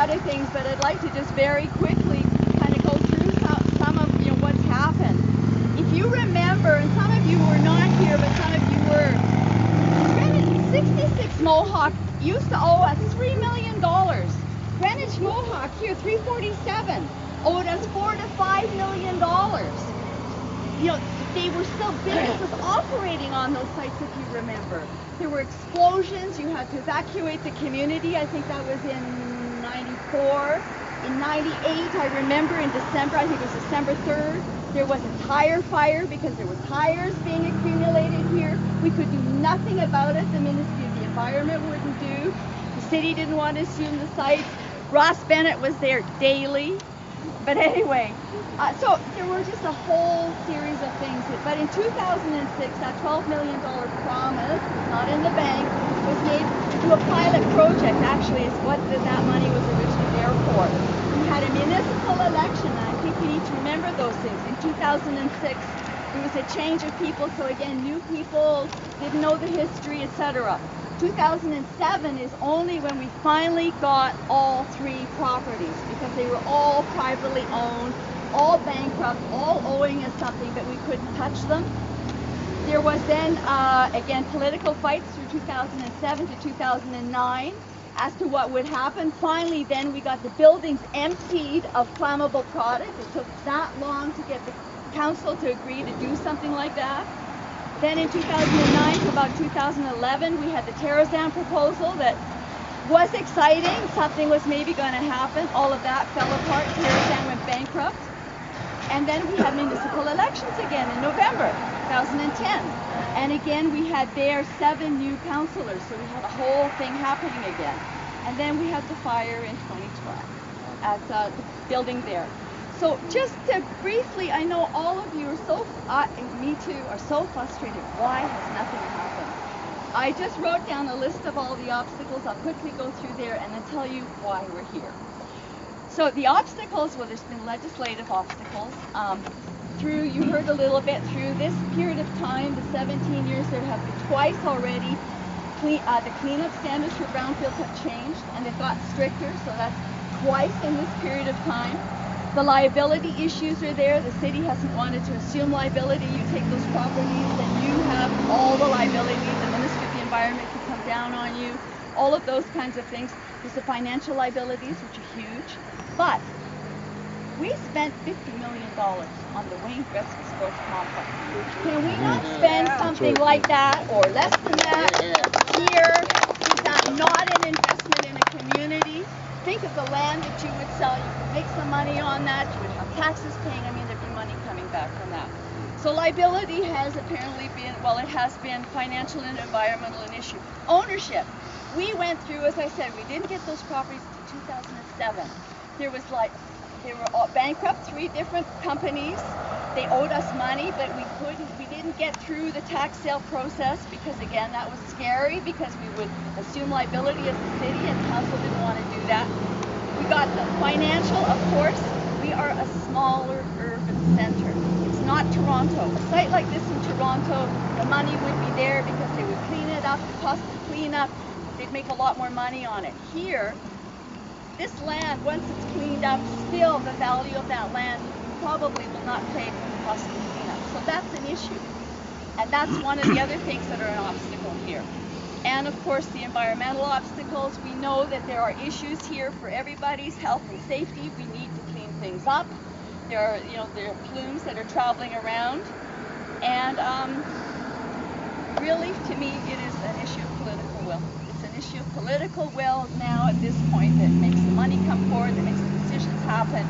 lot of things, but I'd like to just very quickly kind of go through some of what's happened. If you remember, and some of you were not here, but some of you were, 66 Mohawk used to owe us $3 million. Greenwich Mohawk here, 347, owed us $4 to $5 million. They were still businesses operating on those sites, if you remember. There were explosions. You had to evacuate the community. I think that was in 94. In 98, I remember in December, I think it was December 3rd, there was a tire fire because there were tires being accumulated here. We could do nothing about it. The Ministry of the Environment wouldn't do. The city didn't want to assume the sites. Ross Bennet was there daily. But anyway, so there were just a whole series of things. But in 2006, that $12 million promise, not in the bank, was made to a pilot project, actually, is what that money was originally there for. We had a municipal election, and I think we need to remember those things. In 2006, there was a change of people, so again, new people didn't know the history, etc. 2007 is only when we finally got all three properties, because they were all privately owned, all bankrupt, all owing us something, but we couldn't touch them. There was then, again, political fights through 2007 to 2009 as to what would happen. Finally, then we got the buildings emptied of flammable product. It took that long to get the council to agree to do something like that. Then in 2009 to about 2011, we had the Terrazan proposal that was exciting. Something was maybe going to happen. All of that fell apart. Terrazan went bankrupt. And then we had municipal elections again in November 2010. And again, we had there 7 new councilors. So we had a whole thing happening again. And then we had the fire in 2012 at the building there. So just to briefly, I know all of you are so, me too, are so frustrated. Why has nothing happened? I just wrote down a list of all the obstacles. I'll quickly go through there and then tell you why we're here. So the obstacles, well, there's been legislative obstacles. You heard a little bit through this period of time, the 17 years, there have been twice already. The cleanup standards for brownfields have changed and they've got stricter, so that's twice in this period of time. The liability issues are there. The city hasn't wanted to assume liability. You take those properties and you have all the liability. The Ministry of the Environment can come down on you. All of those kinds of things. There's the financial liabilities, which are huge. But we spent $50 million on the Wayne Gretzky Sports Complex. Can we not spend something like that or less than that here? Is that not an investment in a community? Think of the land that you would sell. You could make some money on that. You would have taxes paying. I mean, there'd be money coming back from that. So liability has apparently been, well, it has been financial and environmental an issue. Ownership. We went through, as I said, we didn't get those properties until 2007. They were all bankrupt, 3 different companies. They owed us money, but we didn't get through the tax sale process because, again, that was scary because we would assume liability as a city and council didn't want to do that. We got the financial, of course. We are a smaller urban center. It's not Toronto. A site like this in Toronto, the money would be there because they would clean it up, the cost of cleanup, they'd make a lot more money on it. Here, this land, once it's cleaned up, still the value of that land probably will not pay for the cost of the cleanup. So that's an issue. And that's one of the other things that are an obstacle here. And of course, the environmental obstacles. We know that there are issues here for everybody's health and safety. We need to clean things up. There are plumes that are traveling around. And really, to me, it is an issue of political will. It's an issue of political will now at this point that makes the money come forward, that makes the decisions happen.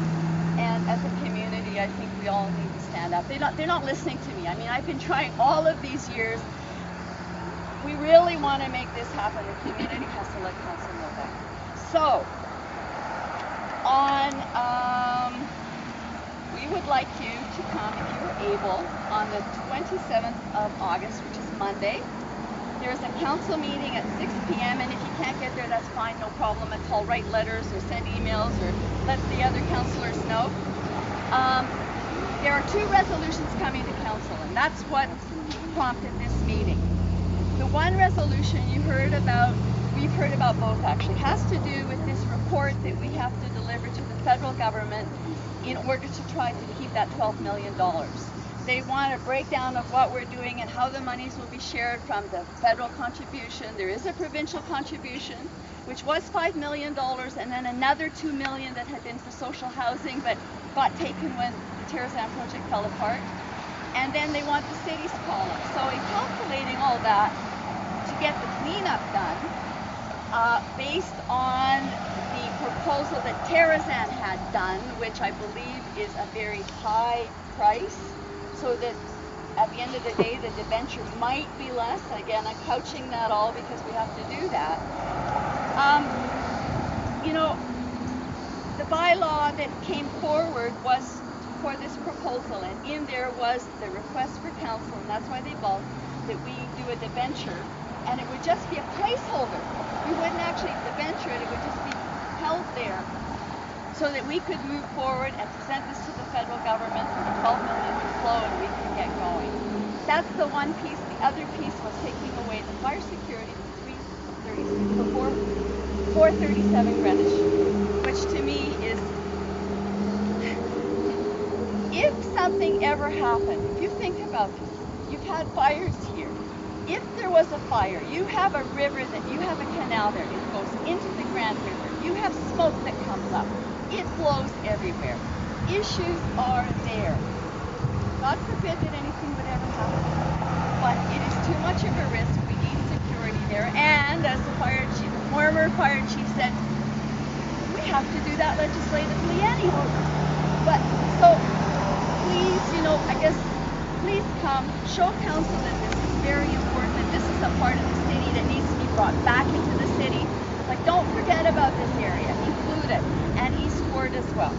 And as a community, I think we all need to stand up. They're not listening to me. I mean, I've been trying all of these years. We really want to make this happen. The community has to let council know that. So, we would like you to come, if you are able, on the 27th of August, which is Monday. There's a council meeting at 6 p.m. and if you can't get there, that's fine, no problem at all. Write letters or send emails or let the other councillors know. There are 2 resolutions coming to council, and that's what prompted this meeting. The one resolution you heard about we've heard about both actually. It has to do with this report that we have to deliver to the federal government in order to try to keep that $12 million. They want a breakdown of what we're doing and how the monies will be shared from the federal contribution. There is a provincial contribution, which was $5 million, and then another $2 million that had been for social housing, but got taken when the Terrazan project fell apart. And then they want the city's column. So in calculating all that to get the cleanup done, based on the proposal that Terrazan had done, which I believe is a very high price, so that at the end of the day the debenture might be less. Again, I'm couching that all because we have to do that. You know, the bylaw that came forward was for this proposal, and in there was the request for council, and that's why they bulked, that we do a debenture, and it would just be a placeholder. We wouldn't actually debenture it, it would just be held there so that we could move forward and present this to the federal government, and the $12 million would flow and we can get going. That's the one piece. The other piece was taking away the fire security for 437 Greenwich, which to me is, if something ever happened, if you think about this, you've had fires here. If there was a fire, you have a river you have a canal there, it goes into the Grand River. You have smoke that comes up. It blows everywhere. Issues are there. God forbid that anything would ever happen. But it is too much of a risk. We need security there. And as the former fire chief said, we have to do that legislatively anyway. But so please, you know, I guess, please come, show council that this is very important, that this is a part of the city that needs to be brought back into the city. Like, don't forget about this area, include it, and East Ward as well.